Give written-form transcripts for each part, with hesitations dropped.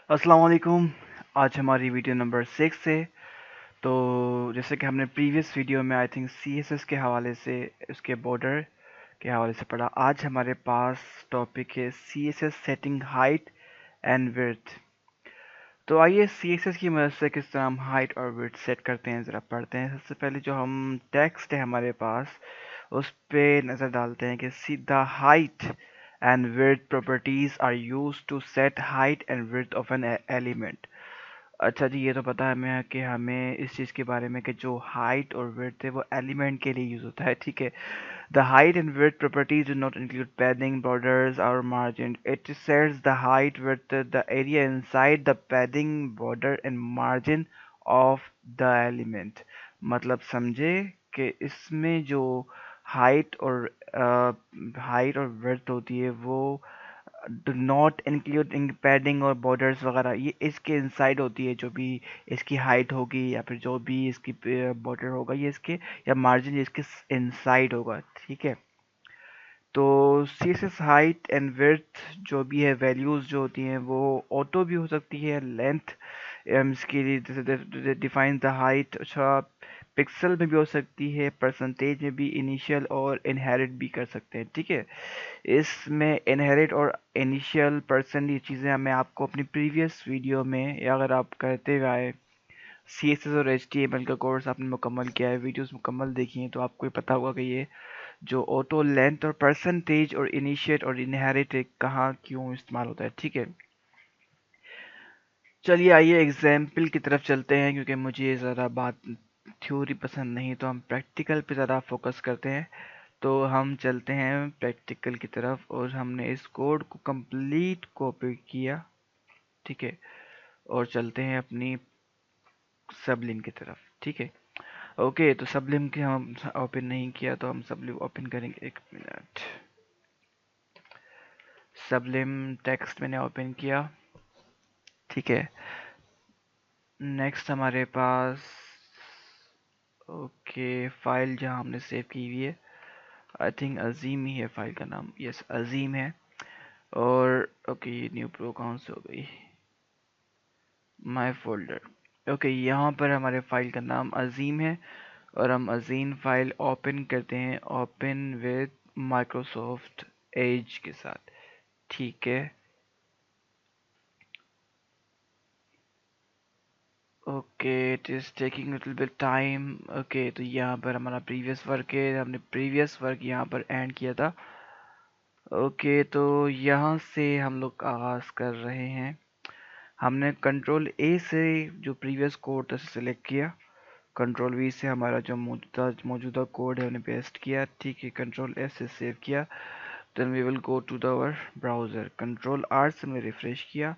अस्सलाम वालेकुम। आज हमारी वीडियो नंबर 6 है। तो जैसे कि हमने प्रीवियस वीडियो में आई थिंक सीएसएस के हवाले से, उसके बॉर्डर के हवाले से पढ़ा। आज हमारे पास टॉपिक है CSS setting height and width. तो आइए सीएसएस की मदद से किस तरह हम हाइट और विड्थ सेट करते हैं ज़रा पढ़ते हैं। सबसे पहले जो हम टेक्स्ट है हमारे पास, उस पे नज़र डालते हैं कि the height and width properties are used to set height and width of an element। अच्छा जी, ये तो पता है हमें कि हमें इस चीज़ के बारे में कि जो हाइट और विड्थ है वो एलिमेंट के लिए यूज़ होता है, ठीक है। The height and width properties do not include padding, borders और margin. It sets the height, width, the area inside the padding, border and margin of the element. मतलब समझे कि इसमें जो हाइट और विड्थ होती है वो डू नॉट इंक्लूड पैडिंग और बॉर्डर्स वगैरह, ये इसके इनसाइड होती है। जो भी इसकी हाइट होगी या फिर जो भी इसकी बॉर्डर होगा ये इसके, या मार्जिन इसके इनसाइड होगा, ठीक है। तो C S S height and width जो भी है, वैल्यूज़ जो होती हैं वो ऑटो भी हो सकती है, लेंथ इसकी जैसे डिफाइन द हाइट, अच्छा पिक्सल में भी हो सकती है, परसेंटेज में भी, इनिशियल और इनहेरिट भी कर सकते हैं, ठीक है। इसमें इनहेरिट और इनिशियल परसेंट ये चीज़ें हमें आपको अपनी प्रीवियस वीडियो में, या अगर आप करते हुए आए सी एस एस और एच टी एम एल का कोर्स आपने मुकम्मल किया है, वीडियोस मुकम्मल देखी हैं, तो आपको ये पता होगा कि ये जो ऑटो लेंथ और परसेंटेज और इनिशिएट और इनहेरिट कहाँ क्यों इस्तेमाल होता है, ठीक है। चलिए आइए एग्जाम्पल की तरफ चलते हैं, क्योंकि मुझे ज़रा बात थ्योरी पसंद नहीं, तो हम प्रैक्टिकल पे ज़्यादा फोकस करते हैं। तो हम चलते हैं प्रैक्टिकल की तरफ, और हमने इस कोड को कंप्लीट कॉपी किया, ठीक है, और चलते हैं अपनी सबलिम की तरफ, ठीक है। ओके, तो सबलिम के हम ओपन नहीं किया, तो हम सबलिम ओपन करेंगे। एक मिनट, सबलिम टेक्स्ट मैंने ओपन किया, ठीक है। नेक्स्ट हमारे पास, ओके, फाइल जहाँ हमने सेव की हुई है, आई थिंक अजीम ही है फाइल का नाम, यस अजीम है। और ओके, ये न्यू प्रो कौन से हो गई, माय फोल्डर। ओके, यहाँ पर हमारे फाइल का नाम अजीम है, और हम अजीम फाइल ओपन करते हैं, ओपन विद माइक्रोसॉफ्ट एज के साथ, ठीक है। Okay, it is taking little bit time. Okay, तो यहाँ पर हमारा प्रीवियस वर्क है, हमने प्रीवियस वर्क यहाँ पर एंड किया था। ओके, तो यहाँ से हम लोग आगाज़ कर रहे हैं। हमने कंट्रोल ए से जो प्रीवियस कोड था सेलेक्ट किया, कंट्रोल वी से हमारा जो मौजूदा कोड है उन्हें पेस्ट किया, ठीक है। कंट्रोल एस से सेव किया, then we will go to the our browser, control R से हमने रिफ्रेश किया,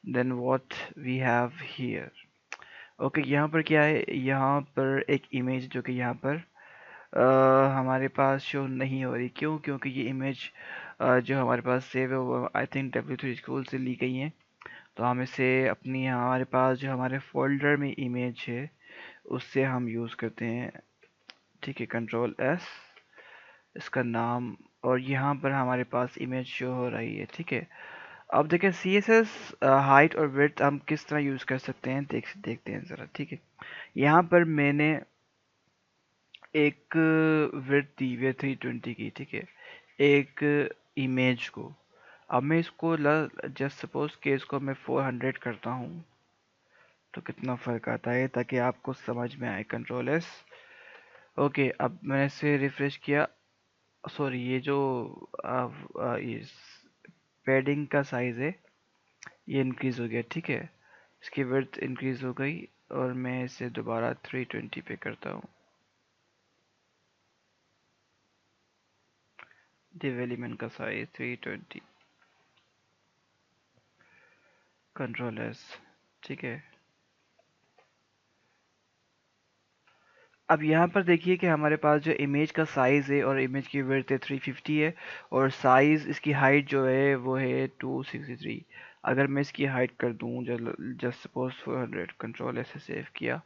then what we have here. Okay, यहाँ पर क्या है, यहाँ पर एक इमेज जो कि यहाँ पर हमारे पास शो नहीं हो रही। क्यों? क्योंकि ये इमेज जो हमारे पास सेव है वो आई थिंक W3 स्कूल से ली गई है। तो हम इसे अपनी, हमारे पास जो हमारे फोल्डर में इमेज है उससे हम यूज़ करते हैं, ठीक है। कंट्रोल एस, इसका नाम, और यहाँ पर हमारे पास इमेज शो हो रही है, ठीक है। अब देखें सी एस एस हाइट और विड्थ हम किस तरह यूज़ कर सकते हैं, देखते हैं ज़रा, ठीक है। यहाँ पर मैंने एक विड्थ दी हुई है 320 की, ठीक है, एक इमेज को। अब मैं इसको जस्ट सपोज कि इसको मैं 400 करता हूँ, तो कितना फ़र्क आता है ताकि आपको समझ में आए। कंट्रोल एस, ओके, अब मैंने इसे रिफ्रेश किया। सॉरी, ये जो इस पैडिंग का साइज़ है ये इंक्रीज़ हो गया, ठीक है। इसकी विड्थ इंक्रीज़ हो गई, और मैं इसे दोबारा 320 पे करता हूँ। div एलिमेंट का साइज 320, कंट्रोल एस, ठीक है। अब यहाँ पर देखिए कि हमारे पास जो इमेज का साइज़ है और इमेज की विड्थ है 350 है, और साइज़ इसकी हाइट जो है वो है 263। अगर मैं इसकी हाइट कर दूँ जस्ट सपोज 400, कंट्रोल एस से सेव किया,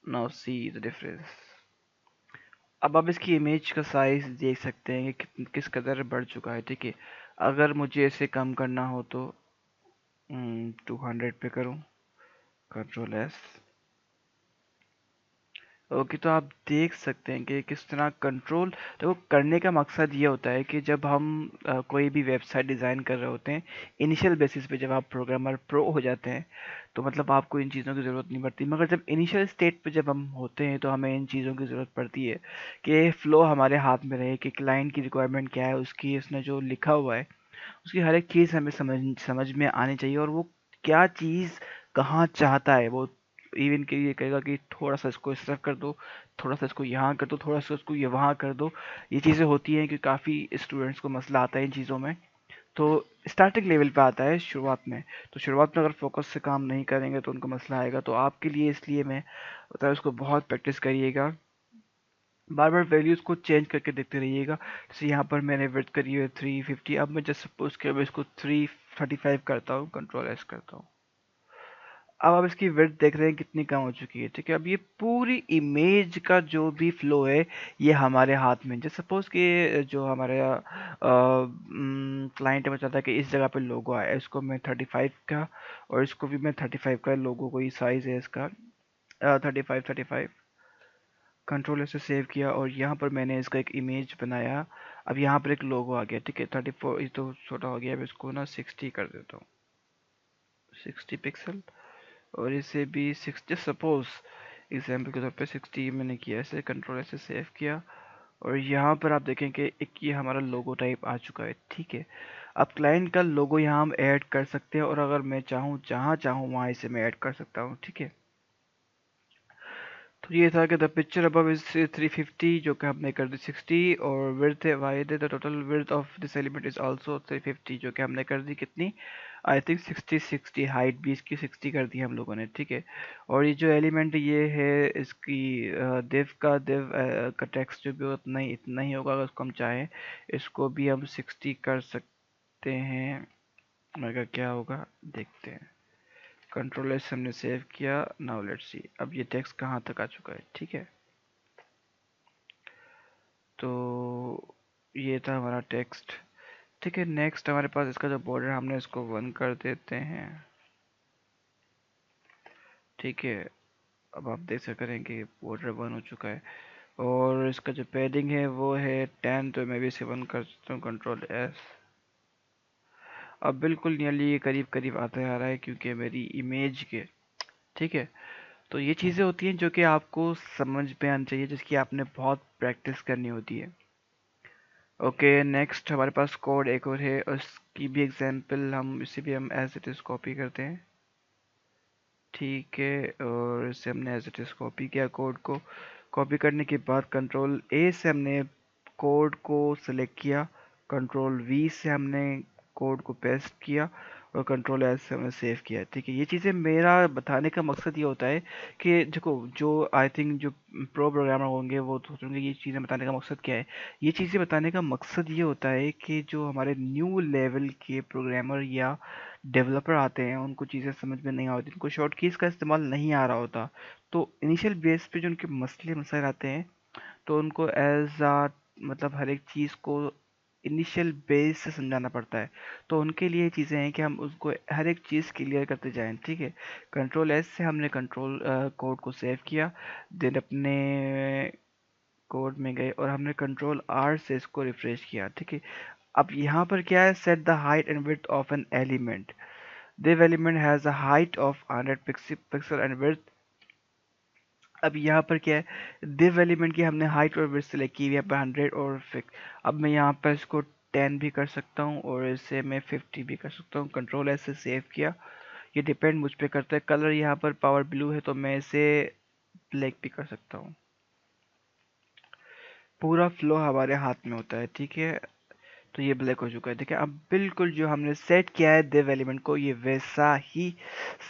नाउ सी द डिफरेंस। अब आप इसकी इमेज का साइज़ देख सकते हैं कि किस कदर बढ़ चुका है, ठीक है। अगर मुझे इसे कम करना हो तो 200 पे करूँ, कंट्रोल एस। ओके, तो आप देख सकते हैं कि किस तरह कंट्रोल, तो करने का मकसद ये होता है कि जब हम कोई भी वेबसाइट डिज़ाइन कर रहे होते हैं, इनिशियल बेसिस पे जब आप प्रोग्रामर प्रो हो जाते हैं, तो मतलब आपको इन चीज़ों की ज़रूरत नहीं पड़ती। मगर जब इनिशियल स्टेट पे जब हम होते हैं तो हमें इन चीज़ों की ज़रूरत पड़ती है कि फ़्लो हमारे हाथ में रहे, कि क्लाइंट की रिक्वायरमेंट क्या है, उसकी उसने जो लिखा हुआ है उसकी हर एक चीज़ हमें समझ समझ में आनी चाहिए, और वो क्या चीज़ कहाँ चाहता है। वो इवन के ये कहेगा कि थोड़ा सा इसको इस तरफ कर दो, थोड़ा सा इसको यहाँ कर दो, थोड़ा सा इसको ये वहाँ कर दो। ये चीज़ें होती हैं कि काफ़ी स्टूडेंट्स को मसला आता है इन चीज़ों में। तो स्टार्टिंग लेवल पे आता है शुरुआत में, तो शुरुआत में अगर फोकस से काम नहीं करेंगे तो उनको मसला आएगा। तो आपके लिए इसलिए मैं बता, उसको बहुत प्रैक्टिस करिएगा, बार बार वैल्यूज को चेंज करके देखते रहिएगा। जैसे यहाँ पर मैंने विड्थ करी है 350, अब मैं जस्ट सपोज के अब इसको 335 करता हूँ, कंट्रोल एस करता हूँ। अब आप इसकी विड्थ देख रहे हैं कितनी कम हो चुकी है, ठीक है। अब ये पूरी इमेज का जो भी फ्लो है ये हमारे हाथ में। जैसे सपोज कि जो हमारे क्लाइंट है, वो चाहता है कि इस जगह पे लोगो आए, इसको मैं 35 का, और इसको भी मैं 35 का, लोगो को ही साइज है इसका 35 कंट्रोल से सेव किया, और यहाँ पर मैंने इसका एक इमेज बनाया। अब यहाँ पर एक लोगो आ गया, ठीक है। 34 ये तो छोटा हो गया, अब इसको ना 60 कर देता हूँ, 60 पिक्सल। और इसे भी 60, सपोज एग्जाम्पल के तौर पे 60 मैंने किया, ऐसे कंट्रोल से सेव किया। और यहाँ पर आप देखें कि एक ये हमारा लोगो टाइप आ चुका है, ठीक है। अब क्लाइंट का लोगो यहाँ हम ऐड कर सकते हैं, और अगर मैं चाहूँ जहाँ चाहूँ वहाँ इसे मैं ऐड कर सकता हूँ, ठीक है। तो ये था कि द पिक्चर अबव इज 350, जो कि हमने कर दी 60, और विड्थ है वाइड है, the total width of this element is also 350, जो कि हमने कर दी कितनी, आई थिंक 60। हाइट भी इसकी 60 कर दी हम लोगों ने, ठीक है। और ये जो एलिमेंट ये है इसकी दिव का टेक्स्ट जो भी हो, इतना ही होगा। अगर उसको हम चाहें इसको भी हम 60 कर सकते हैं, मगर क्या होगा देखते हैं। कंट्रोल एस हमने सेव किया, नाउ लेट्स सी अब ये टेक्स्ट कहाँ तक आ चुका है, ठीक है। तो ये था हमारा टेक्स्ट, ठीक है। नेक्स्ट हमारे पास इसका जो बॉर्डर, हमने इसको 1 कर देते हैं, ठीक है। अब आप देख सकते हैं कि बॉर्डर 1 हो चुका है, और इसका जो पैडिंग है वो है 10, तो मैं भी इसे 1 कर सकता हूँ, कंट्रोल एस। अब बिल्कुल नियरली ये करीब करीब आता आ रहा है, क्योंकि मेरी इमेज के, ठीक है। तो ये चीज़ें होती हैं जो कि आपको समझ में आनी चाहिए, जिसकी आपने बहुत प्रैक्टिस करनी होती है। ओके, नेक्स्ट हमारे पास कोड एक और है, उसकी भी एग्जांपल हम, इसे भी हम एज इट इज़ कॉपी करते हैं, ठीक है। और इसे हमने एज इट इज़ कॉपी किया, कोड को कॉपी करने के बाद कंट्रोल ए से हमने कोड को सिलेक्ट किया, कंट्रोल वी से हमने कोड को पेस्ट किया, और कंट्रोल एस से हमने सेव किया, ठीक है। ये चीज़ें मेरा बताने का मकसद ये होता है कि देखो, जो आई थिंक जो प्रो प्रोग्रामर होंगे वो तो सोचेंगे ये चीज़ें बताने का मकसद क्या है। ये चीज़ें बताने का मकसद ये होता है कि जो हमारे न्यू लेवल के प्रोग्रामर या डेवलपर आते हैं, उनको चीज़ें समझ में नहीं आती, उनको शॉर्ट कीज़ का इस्तेमाल नहीं आ रहा होता। तो इनिशियल बेस पे जो उनके मसले मसाइल आते हैं, तो उनको एज आ मतलब हर एक चीज़ को इनिशियल बेस से समझाना पड़ता है। तो उनके लिए चीज़ें हैं कि हम उसको हर एक चीज़ क्लियर करते जाएं, ठीक है। कंट्रोल एस से हमने कंट्रोल कोड को सेव किया, देन अपने कोड में गए और हमने कंट्रोल आर से इसको रिफ्रेश किया, ठीक है। अब यहाँ पर क्या है, set the height and width of an element, this element has a height of 100 pixel and width. अब यहाँ पर क्या है, दिव एलिमेंट की हमने हाइट और विड्थ सेलेक्ट की हुई है, यहाँ पर 100 और फिक्स। अब मैं यहाँ पर इसको 10 भी कर सकता हूँ, और इसे मैं 50 भी कर सकता हूँ, कंट्रोल एस से सेव किया। ये डिपेंड मुझ पे करता है, कलर यहाँ पर पावर ब्लू है तो मैं इसे ब्लैक भी कर सकता हूँ। पूरा फ्लो हमारे हाथ में होता है, ठीक है। तो ये ब्लैक हो चुका है, देखिए। अब बिल्कुल जो हमने सेट किया है दिव एलिमेंट को, ये वैसा ही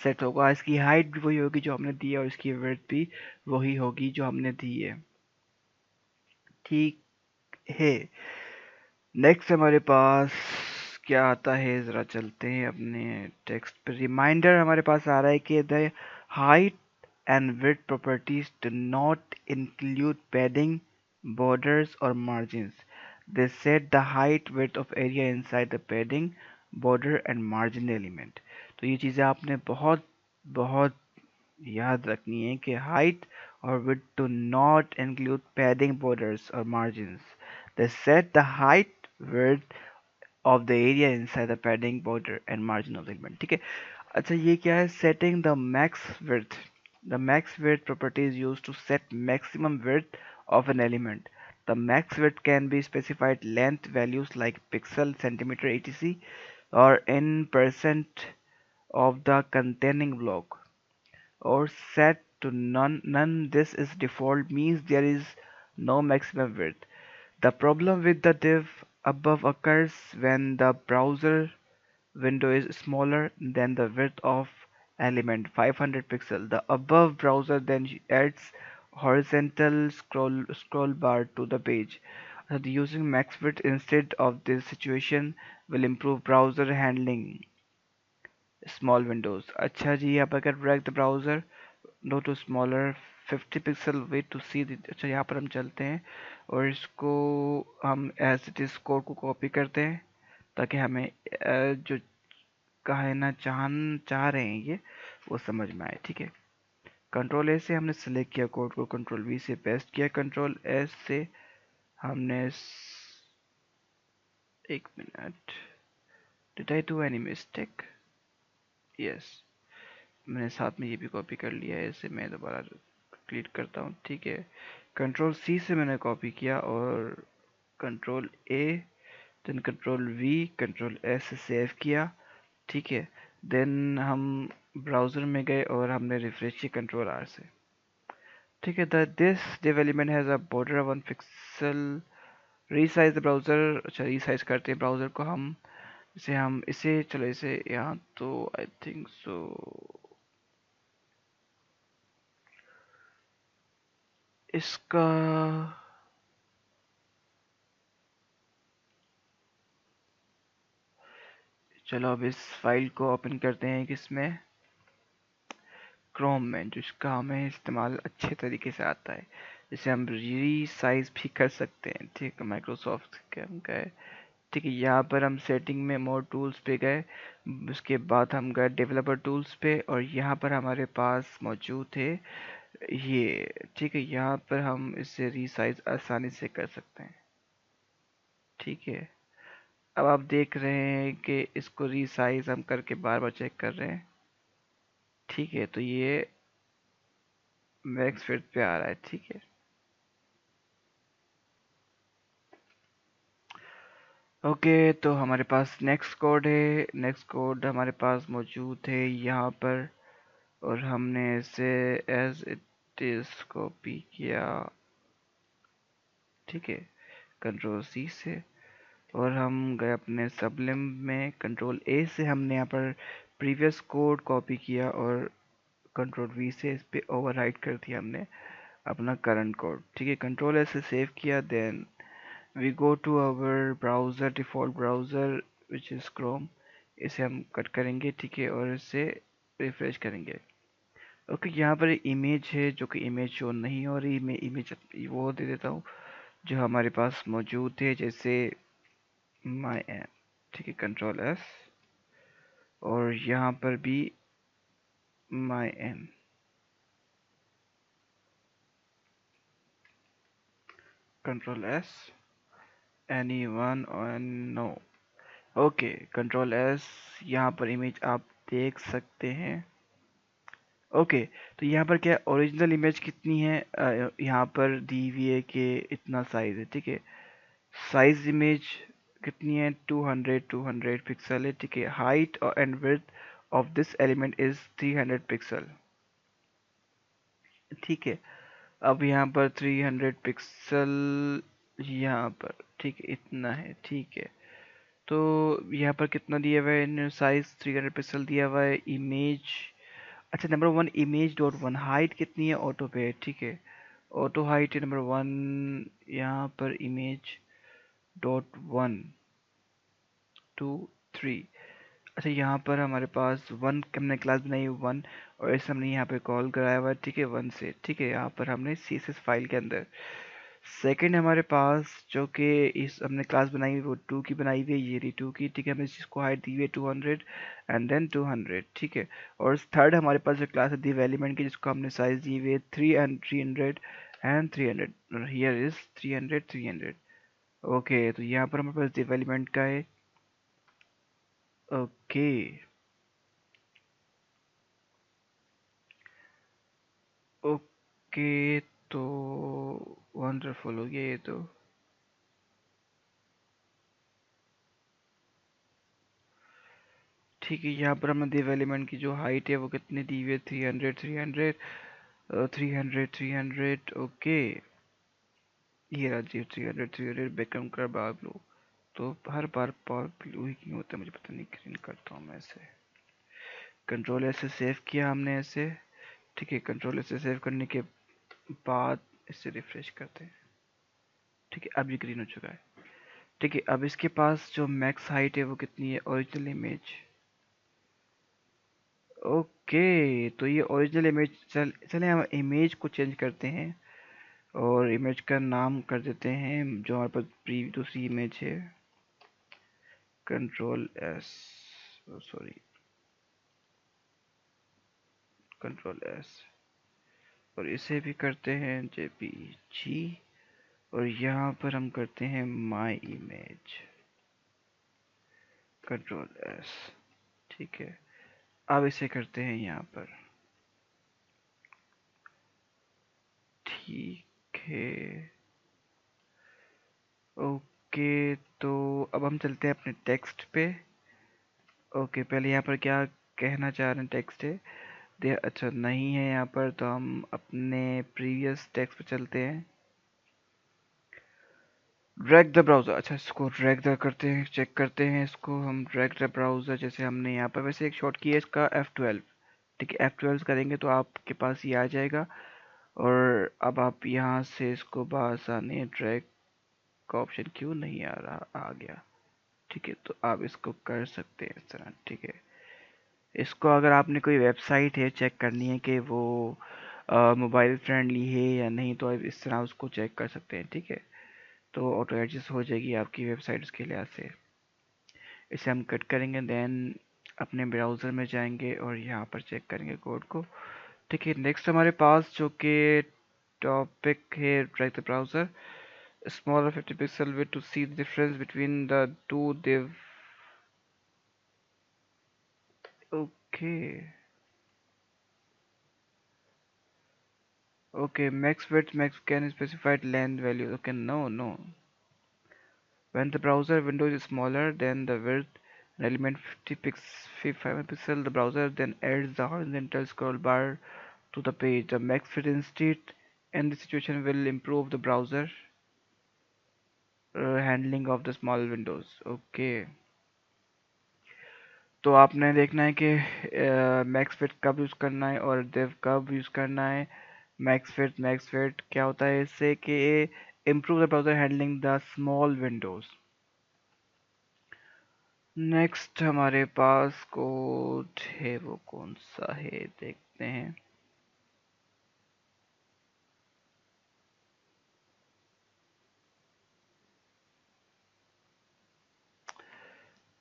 सेट होगा। इसकी हाइट भी वही होगी जो हमने दी है, और इसकी विड्थ भी वही होगी जो हमने दी है, ठीक है। नेक्स्ट हमारे पास क्या आता है, जरा चलते हैं अपने टेक्स्ट पे। रिमाइंडर हमारे पास आ रहा है कि the height and width properties do not include padding, borders or margins. They set the height width of area inside the padding border and margin element. तो ये चीज़ें आपने बहुत बहुत याद रखनी है कि हाइट और width do not include padding borders or margins. They set the height width of the area inside the padding border and margin of the element। ठीक है। अच्छा ये क्या है? Setting the max width। The max width property is used to set maximum width of an element. The max width can be specified length values like pixel, centimeter, etc. or in percent of the containing block, or set to none. None this is default means there is no maximum width. The problem with the div above occurs when the browser window is smaller than the width of element 500 pixel. The above browser then adds horizontal scroll bar to the page. Using max width instead of this situation will improve browser handling small windows। अच्छा जी, यहाँ पर अगर drag the browser no to smaller 50 pixel way to see the। अच्छा यहाँ पर हम चलते हैं और इसको हम as it is कोड को कॉपी करते हैं ताकि हमें जो कहना चाह रहे हैं ये वो समझ में आए। ठीक है। कंट्रोल ए से हमने सेलेक्ट किया कोड को, कंट्रोल वी से पेस्ट किया, कंट्रोल एस से हमने एक minute, did I do any mistake? Yes, मैंने साथ में ये भी कॉपी कर लिया है, इसे मैं दोबारा क्लिक करता हूँ। ठीक है। कंट्रोल सी से मैंने कॉपी किया और control A, then control V, control S से सेव किया। ठीक है। देन हम ब्राउज़र में गए और हमने रिफ्रेश किया कंट्रोल आर से। ठीक है। This div element has a border of 1 pixel। Resize the browser. अच्छा रीसाइज करते हैं ब्राउज़र को हम इसे चलो इसे यहाँ तो आई थिंक सो इसका चलो अब इस फाइल को ओपन करते हैं किसमें, क्रोम में, जो इसका हमें इस्तेमाल अच्छे तरीके से आता है, जिसे हम रीसाइज भी कर सकते हैं। ठीक है। माइक्रोसॉफ्ट के हम गए। ठीक है। यहाँ पर हम सेटिंग में मोर टूल्स पे गए, उसके बाद हम गए डेवलपर टूल्स पे और यहाँ पर हमारे पास मौजूद थे ये। ठीक है। यहाँ पर हम इसे रीसाइज आसानी से कर सकते हैं। ठीक है। अब आप देख रहे हैं कि इसको रीसाइज हम करके बार बार चेक कर रहे हैं। ठीक है। तो ये मैक्स फिट पे आ रहा है। ठीक है। ओके, तो हमारे पास नेक्स्ट कोड है। नेक्स्ट कोड हमारे पास मौजूद है यहाँ पर और हमने इसे एज इट इज कॉपी किया। ठीक है। कंट्रोल सी से और हम गए अपने सबलिम में, कंट्रोल ए से हमने यहाँ पर प्रीवियस कोड कॉपी किया और कंट्रोल वी से इस पे ओवरराइट कर दिया हमने अपना करंट कोड। ठीक है। कंट्रोल एस से सेव किया। Then we go to our browser, default browser which is Chrome. इसे हम कट करेंगे। ठीक है। और इसे रिफ्रेश करेंगे। ओके। यहाँ पर इमेज है जो कि इमेज शो नहीं हो रही। मैं इमेज वो दे देता हूँ जो हमारे पास मौजूद है, जैसे माई एम। ठीक है। कंट्रोल एस और यहाँ पर भी my M, control S, any one और नो। ओके। कंट्रोल एस, यहाँ पर इमेज आप देख सकते हैं। ओके। तो यहाँ पर क्या ओरिजिनल इमेज कितनी है, यहाँ पर दी हुई है कि इतना साइज है। ठीक है। साइज इमेज कितनी है, 200 पिक्सल है। ठीक है। Height and width of this element is 300 pixel. ठीक है। अब यहाँ पर 300 पिक्सल यहाँ पर, ठीक है, इतना है। ठीक है। तो यहाँ पर कितना दिया हुआ है, साइज 300 पिक्सल दिया हुआ है। इमेज, अच्छा number one image dot one, height कितनी है ऑटो पे। ठीक है। ऑटो हाइट है नंबर वन, यहाँ पर image dot one two three. अच्छा यहाँ पर हमारे पास वन हमने क्लास बनाई है वन और इसे हमने यहाँ पे कॉल कराया हुआ है। ठीक है। वन से। ठीक है। यहाँ पर हमने CSS फाइल के अंदर सेकंड हमारे पास जो कि इस हमने क्लास बनाई हुई वो 2 की बनाई हुई है, ये रही 2 की, ठीक है। हमने इस चीज़ को हाइट दी हुई है 200 एंड देन 200, ठीक है। और थर्ड हमारे पास जो क्लास है दिव एलिमेंट की, जिसको हमने साइज दी हुई है 3 and 300 and 300, here is 300 300। Okay, तो यहाँ पर हमारे पास दिव एलिमेंट का है। ओके ओके, तो वंडरफुल हो गया ये तो। ठीक है, यहाँ पर हमें दिव एलिमेंट की जो हाइट है वो कितनी दी हुई है, 300 300 300 300। ओके, ये रहा जी 300 300 बेकम कर बार ब्लू। तो हर बार पावर ब्लू ही क्यों होता है, मुझे पता नहीं। ग्रीन करता हूँ मैं ऐसे, कंट्रोल ऐसे सेव किया हमने ऐसे, ठीक है। कंट्रोल ऐसे सेव करने के बाद इसे रिफ्रेश करते हैं, ठीक है। अब ये ग्रीन हो चुका है, ठीक है। अब इसके पास जो मैक्स हाइट है वो कितनी है, ओरिजिनल इमेज। ओके, तो ये ओरिजिनल इमेज, चले हम इमेज को चेंज करते हैं और इमेज का नाम कर देते हैं जो हमारे पास दूसरी इमेज है, control S, sorry, control S. और इसे भी करते हैं जेपीजी, और यहाँ पर हम करते हैं माई इमेज, कंट्रोल एस, ठीक है। अब इसे करते हैं यहाँ पर, ठीक है। ओके, तो अब हम चलते हैं अपने टेक्स्ट पे। ओके, पहले यहाँ पर क्या कहना चाह रहे हैं, टेक्स्ट है दे, अच्छा नहीं है यहाँ पर, तो हम अपने प्रीवियस टेक्स्ट पे चलते हैं। ड्रैग द ब्राउज़र, अच्छा इसको ड्रैग द करते हैं, चेक करते हैं इसको हम। ड्रैग द ब्राउज़र, जैसे हमने यहाँ पर वैसे एक शॉर्ट की है इसका F12, ठीक है। F12 करेंगे तो आपके पास ये आ जाएगा। और अब आप यहाँ से इसको बआसानी ड्रैग का ऑप्शन क्यों नहीं आ रहा, आ गया, ठीक है। तो आप इसको कर सकते हैं इस तरह, ठीक है। इसको अगर आपने कोई वेबसाइट है चेक करनी है कि वो मोबाइल फ्रेंडली है या नहीं, तो आप इस तरह उसको चेक कर सकते हैं, ठीक है। तो ऑटो एडजस्ट हो जाएगी आपकी वेबसाइट्स के लिहाज से। इसे हम कट करेंगे, देन अपने ब्राउज़र में जाएंगे और यहाँ पर चेक करेंगे कोड को, ठीक है। नेक्स्ट हमारे पास जो कि टॉपिक है, track the browser smaller 50 pixel width to see the difference between the two div। okay okay, max width, max can specified length value, okay, no. When the browser window is smaller than the width an element 55 pixel, the browser then adds the horizontal scroll bar to the page. The max fit instead in this situation will improve the browser handling of the small windows, okay। तो आपने देखना है कि max fit कब use करना है और div कब यूज़ करना है। मैक्स फिट क्या होता है इससे कि improve the browser handling the small windows। Next हमारे पास कोड है, वो कौन सा है देखते हैं।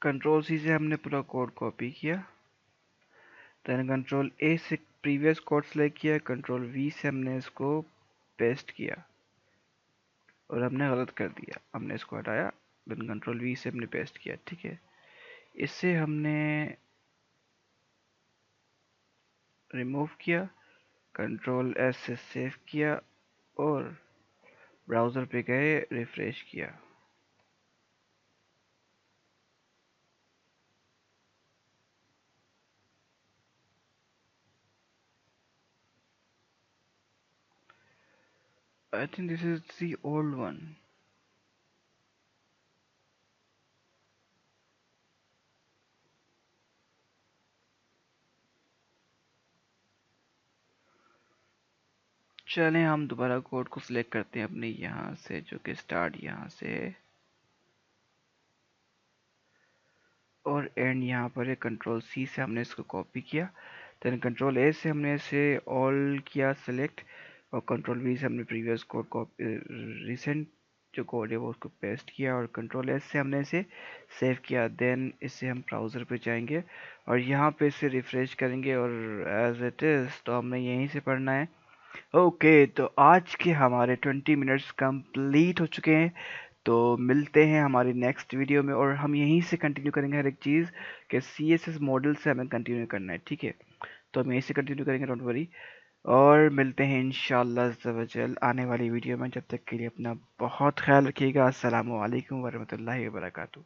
कंट्रोल सी से हमने पूरा कोड कॉपी किया, देन कंट्रोल ए से प्रीवियस कोड सेलेक्ट किया, कंट्रोल वी से हमने इसको पेस्ट किया और हमने गलत कर दिया, हमने इसको हटाया, देन कंट्रोल वी से हमने पेस्ट किया, ठीक है। इससे हमने रिमूव किया, कंट्रोल एस से सेव किया और ब्राउज़र पे गए, रिफ्रेश किया। I think this is the old one. चलें हम दोबारा कोड को सिलेक्ट करते हैं अपने यहाँ से, जो कि स्टार्ट यहाँ से है और एंड यहाँ पर है। कंट्रोल सी से हमने इसको कॉपी किया, देन कंट्रोल ए से हमने इसे ऑल किया सिलेक्ट, और कंट्रोल वी से हमने प्रीवियस कोड को रिसेंट जो कोड है वो उसको पेस्ट किया और कंट्रोल एस से हमने इसे सेव किया। देन इसे हम ब्राउज़र पे जाएंगे और यहाँ पे इसे रिफ्रेश करेंगे और एज इट इज़ तो हमें यहीं से पढ़ना है। ओके, तो आज के हमारे 20 मिनट्स कंप्लीट हो चुके हैं। तो मिलते हैं हमारी नेक्स्ट वीडियो में और हम यहीं से कंटिन्यू करेंगे हर एक चीज़ कि CSS मॉडल से हमें कंटिन्यू करना है, ठीक है। तो हम यहीं से कंटिन्यू करेंगे, डोंट वरी। और मिलते हैं इंशाल्लाह अज़्ज़ा वजल आने वाली वीडियो में। जब तक के लिए अपना बहुत ख्याल रखिएगा। अस्सलामु अलैकुम वरहमतुल्लाहि वबरकातुहू।